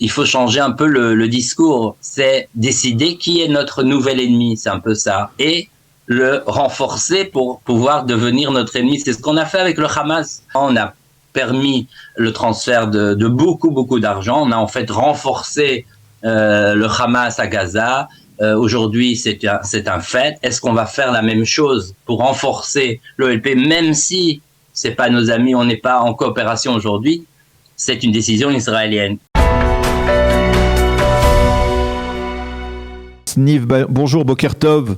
il faut changer un peu le discours. C'est décider qui est notre nouvel ennemi, c'est un peu ça. Et le renforcer pour pouvoir devenir notre ennemi. C'est ce qu'on a fait avec le Hamas. On a permis le transfert de beaucoup d'argent. On a en fait renforcé le Hamas à Gaza. Aujourd'hui, c'est un fait. Est-ce qu'on va faire la même chose pour renforcer l'OLP, même si c'est pas nos amis, on n'est pas en coopération aujourd'hui? C'est une décision israélienne. Niv, bonjour, Boker Tov.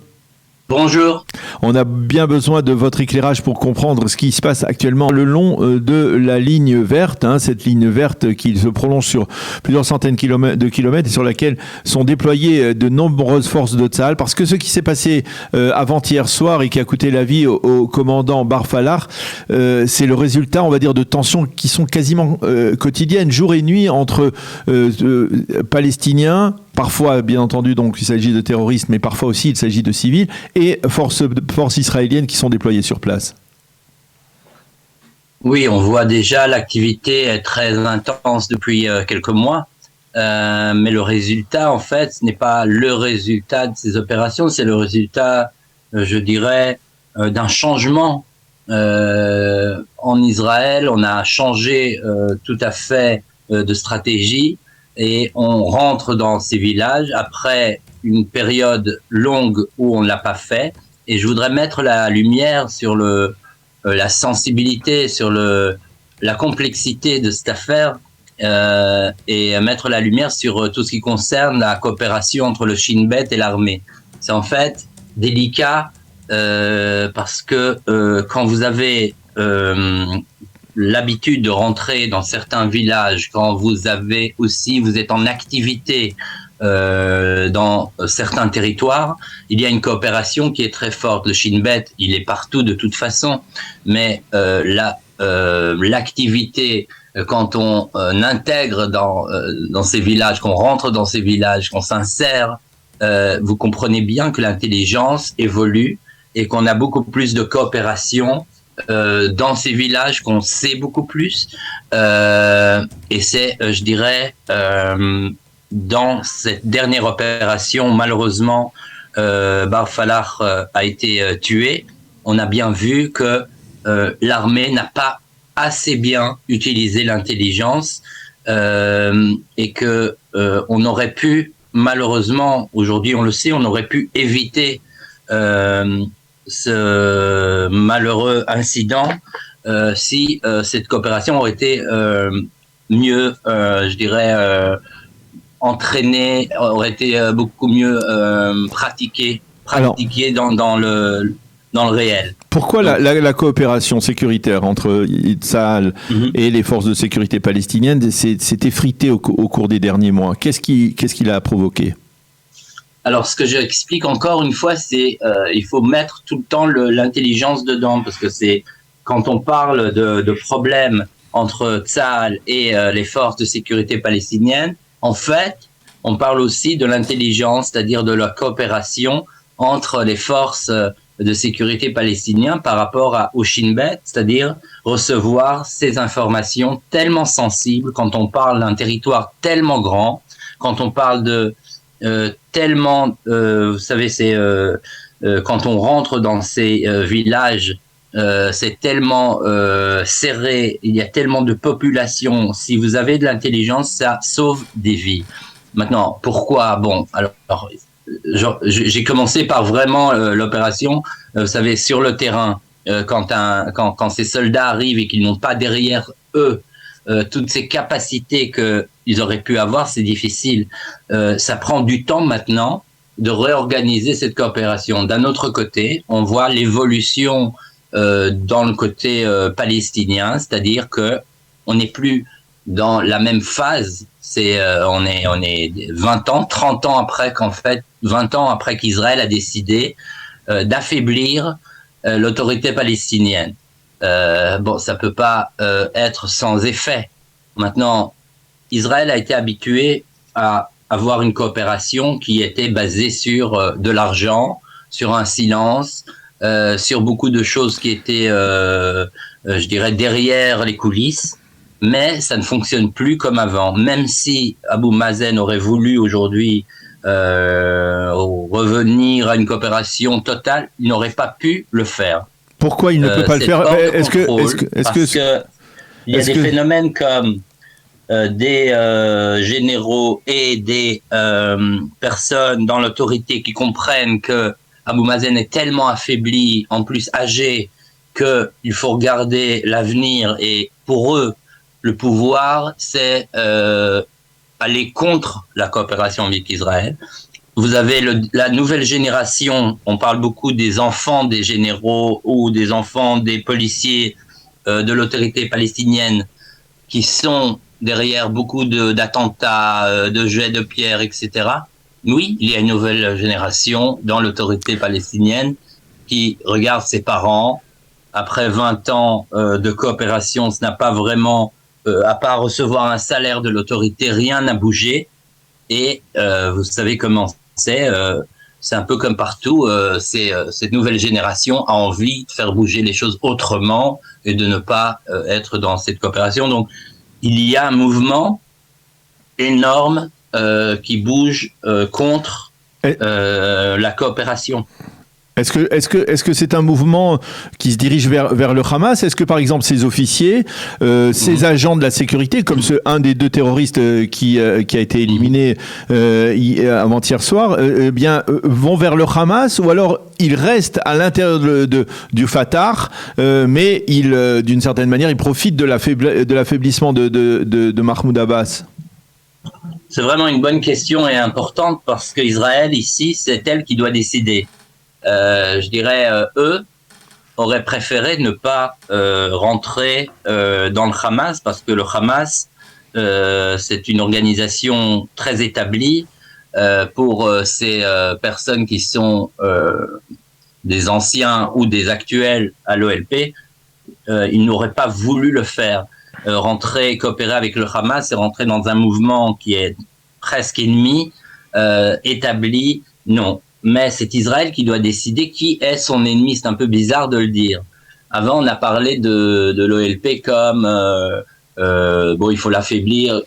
Bonjour. On a bien besoin de votre éclairage pour comprendre ce qui se passe actuellement le long de la ligne verte, cette ligne verte qui se prolonge sur plusieurs centaines de kilomètres et sur laquelle sont déployées de nombreuses forces de Tsahal. Parce que ce qui s'est passé avant-hier soir et qui a coûté la vie au commandant Bar Falar, c'est le résultat, on va dire, de tensions qui sont quasiment quotidiennes, jour et nuit, entre Palestiniens, parfois, bien entendu, donc il s'agit de terroristes, mais parfois aussi il s'agit de civils, et forces israéliennes qui sont déployées sur place. Oui, on voit déjà l'activité est très intense depuis quelques mois, mais le résultat, en fait, ce n'est pas le résultat de ces opérations, c'est le résultat, je dirais, d'un changement en Israël. On a changé tout à fait de stratégie. Et on rentre dans ces villages après une période longue où on ne l'a pas fait. Et je voudrais mettre la lumière sur la sensibilité, sur la complexité de cette affaire et mettre la lumière sur tout ce qui concerne la coopération entre le Shin Bet et l'armée. C'est en fait délicat parce que quand vous avez l'habitude de rentrer dans certains villages, quand vous êtes en activité dans certains territoires, il y a une coopération qui est très forte. Le Shin Bet, il est partout de toute façon, mais l'activité, quand on intègre dans ces villages, qu'on rentre dans ces villages, qu'on s'insère, vous comprenez bien que l'intelligence évolue et qu'on a beaucoup plus de coopération dans ces villages, qu'on sait beaucoup plus, et c'est, je dirais, dans cette dernière opération, malheureusement, Bar Falar a été tué. On a bien vu que l'armée n'a pas assez bien utilisé l'intelligence et que on aurait pu, malheureusement, aujourd'hui on le sait, on aurait pu éviter ce malheureux incident si cette coopération aurait été mieux, je dirais, entraînée, aurait été beaucoup mieux pratiquée dans le réel. Pourquoi la coopération sécuritaire entre Tsahal et les forces de sécurité palestiniennes s'est effritée au cours des derniers mois? Qu'est-ce qui l'a provoqué? Alors, ce que j'explique encore une fois, c'est il faut mettre tout le temps l'intelligence dedans, parce que c'est quand on parle de problèmes entre Tsahal et les forces de sécurité palestiniennes, en fait, on parle aussi de l'intelligence, c'est-à-dire de la coopération entre les forces de sécurité palestiniennes par rapport au Shin Bet, c'est-à-dire recevoir ces informations tellement sensibles quand on parle d'un territoire tellement grand, quand on parle de tellement, vous savez, c'est quand on rentre dans ces villages, c'est tellement serré, il y a tellement de population. Si vous avez de l'intelligence, ça sauve des vies. Maintenant, pourquoi? Bon, alors j'ai commencé par vraiment l'opération, vous savez, sur le terrain, quand ces soldats arrivent et qu'ils n'ont pas derrière eux toutes ces capacités qu'ils auraient pu avoir, c'est difficile. Ça prend du temps maintenant de réorganiser cette coopération. D'un autre côté, on voit l'évolution dans le côté palestinien, c'est-à-dire que on n'est plus dans la même phase. On est 20 ans, 30 ans après 20 ans après qu'Israël a décidé d'affaiblir l'autorité palestinienne. Bon, ça peut pas être sans effet. Maintenant, Israël a été habitué à avoir une coopération qui était basée sur de l'argent, sur un silence, sur beaucoup de choses qui étaient, je dirais, derrière les coulisses. mais ça ne fonctionne plus comme avant. Même si Abou Mazen aurait voulu aujourd'hui revenir à une coopération totale, il n'aurait pas pu le faire. Pourquoi il ne peut pas le faire? Parce que il y a des phénomènes comme des généraux et des personnes dans l'autorité qui comprennent que Abou Mazen est tellement affaibli, en plus âgé, qu'il faut regarder l'avenir, et pour eux, le pouvoir, c'est aller contre la coopération avec Israël. Vous avez la nouvelle génération, on parle beaucoup des enfants des généraux ou des enfants des policiers de l'autorité palestinienne qui sont derrière beaucoup d'attentats, de jets de pierre, etc. Oui, il y a une nouvelle génération dans l'autorité palestinienne qui regarde ses parents. Après 20 ans de coopération, ça n'a pas vraiment, à part recevoir un salaire de l'autorité, rien n'a bougé. Et vous savez comment c'est un peu comme partout, cette nouvelle génération a envie de faire bouger les choses autrement et de ne pas être dans cette coopération. Donc, il y a un mouvement énorme qui bouge contre la coopération. Est-ce que c'est un mouvement qui se dirige vers le Hamas? Est-ce que par exemple ces officiers, ces agents de la sécurité, comme un des deux terroristes qui a été éliminé avant-hier soir, vont vers le Hamas, ou alors ils restent à l'intérieur du Fatah, mais d'une certaine manière ils profitent de l'affaiblissement de Mahmoud Abbas? C'est vraiment une bonne question et importante, parce qu'Israël ici, c'est elle qui doit décider. Je dirais, eux auraient préféré ne pas rentrer dans le Hamas, parce que le Hamas, c'est une organisation très établie pour ces personnes qui sont des anciens ou des actuels à l'OLP. Ils n'auraient pas voulu le faire. Coopérer avec le Hamas, c'est rentrer dans un mouvement qui est presque ennemi, établi, non. Mais c'est Israël qui doit décider qui est son ennemi. C'est un peu bizarre de le dire. Avant, on a parlé de l'OLP comme il faut l'affaiblir.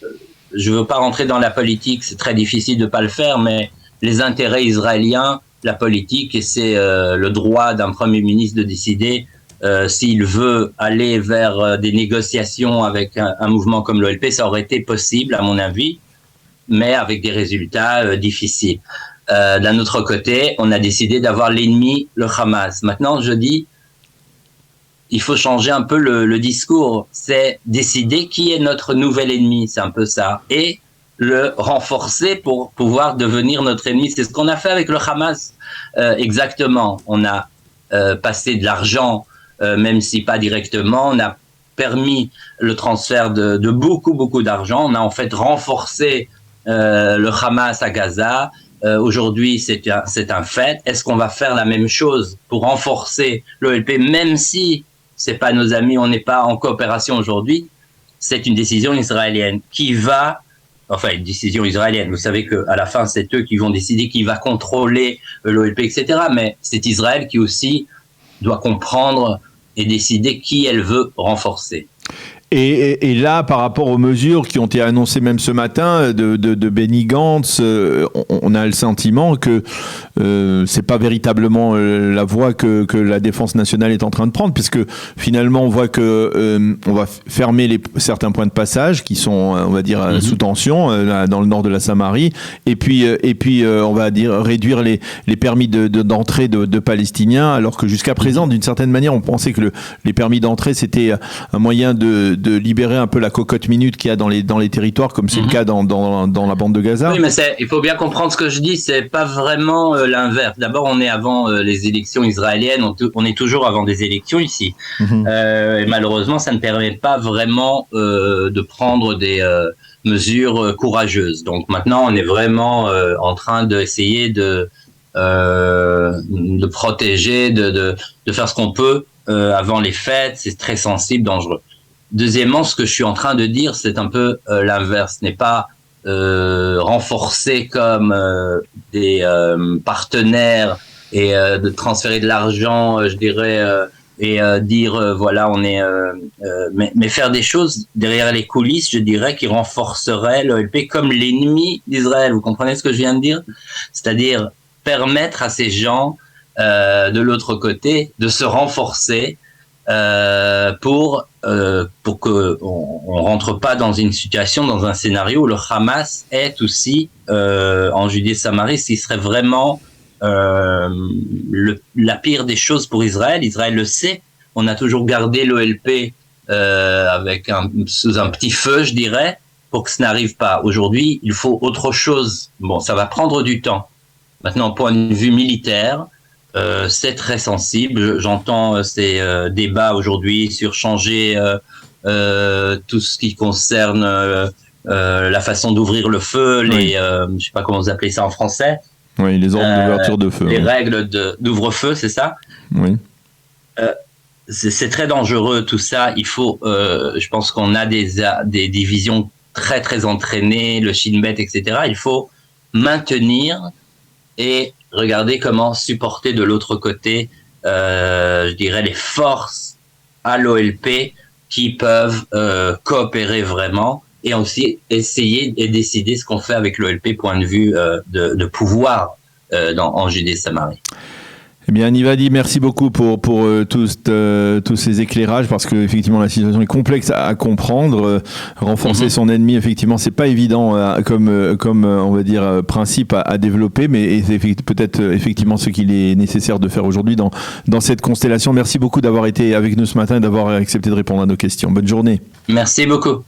Je veux pas rentrer dans la politique, c'est très difficile de pas le faire, mais les intérêts israéliens, la politique, et c'est le droit d'un premier ministre de décider s'il veut aller vers des négociations avec un mouvement comme l'OLP, ça aurait été possible, à mon avis, mais avec des résultats difficiles. D'un autre côté, on a décidé d'avoir l'ennemi, le Hamas. Maintenant, je dis, il faut changer un peu le discours. C'est décider qui est notre nouvel ennemi, c'est un peu ça. Et le renforcer pour pouvoir devenir notre ennemi. C'est ce qu'on a fait avec le Hamas. Exactement. On a passé de l'argent, même si pas directement. On a permis le transfert de beaucoup d'argent. On a en fait renforcé le Hamas à Gaza. Aujourd'hui, c'est un fait. Est-ce qu'on va faire la même chose pour renforcer l'OLP, même si c'est pas nos amis, on n'est pas en coopération aujourd'hui? C'est une décision israélienne une décision israélienne. Vous savez qu'à la fin, c'est eux qui vont décider qui va contrôler l'OLP, etc. Mais c'est Israël qui aussi doit comprendre et décider qui elle veut renforcer. Et là, par rapport aux mesures qui ont été annoncées même ce matin de Benny Gantz, on a le sentiment que c'est pas véritablement la voie que la défense nationale est en train de prendre, puisque finalement on voit que on va fermer certains points de passage qui sont, on va dire, sous tension dans le nord de la Samarie, et puis on va dire réduire les permis d'entrée de Palestiniens, alors que jusqu'à présent, d'une certaine manière, on pensait que les permis d'entrée c'était un moyen de libérer un peu la cocotte minute qu'il y a dans les territoires, comme c'est le cas dans la bande de Gaza. Oui, mais il faut bien comprendre ce que je dis, c'est pas vraiment l'inverse. D'abord, on est avant les élections israéliennes, on est toujours avant des élections ici. Et malheureusement, ça ne permet pas vraiment de prendre des mesures courageuses. Donc maintenant, on est vraiment en train d'essayer de protéger, de faire ce qu'on peut avant les fêtes. C'est très sensible, dangereux. Deuxièmement, ce que je suis en train de dire, c'est un peu l'inverse. Ce n'est pas renforcer comme des partenaires et de transférer de l'argent, je dirais, et dire voilà, on est mais faire des choses derrière les coulisses, je dirais, qui renforceraient l'OLP comme l'ennemi d'Israël. Vous comprenez ce que je viens de dire? C'est-à-dire permettre à ces gens de l'autre côté de se renforcer pour que on rentre pas dans une situation, dans un scénario où le Hamas est aussi en Judée-Samarie, ce qui serait vraiment la pire des choses pour Israël. Israël le sait. On a toujours gardé l'OLP sous un petit feu, je dirais, pour que ce n'arrive pas. Aujourd'hui, il faut autre chose. Bon, ça va prendre du temps. Maintenant, point de vue militaire, c'est très sensible. J'entends ces débats aujourd'hui sur changer tout ce qui concerne la façon d'ouvrir le feu, oui. Je sais pas comment vous appelez ça en français. Oui, les ordres d'ouverture de feu. Les règles d'ouvre-feu, c'est ça? Oui. C'est très dangereux tout ça. Il faut, je pense qu'on a des divisions très très entraînées, le Shin Bet, etc. Il faut maintenir et regarder comment supporter de l'autre côté, je dirais, les forces à l'OLP qui peuvent coopérer vraiment, et aussi essayer et décider ce qu'on fait avec l'OLP, point de vue de pouvoir en Judée-Samarie. Eh bien, Nivadi, merci beaucoup pour tous ces éclairages, parce que effectivement la situation est complexe à comprendre. Renforcer son ennemi, effectivement, c'est pas évident comme on va dire principe à développer, mais c'est peut-être effectivement ce qu'il est nécessaire de faire aujourd'hui dans cette constellation. Merci beaucoup d'avoir été avec nous ce matin et d'avoir accepté de répondre à nos questions. Bonne journée. Merci beaucoup.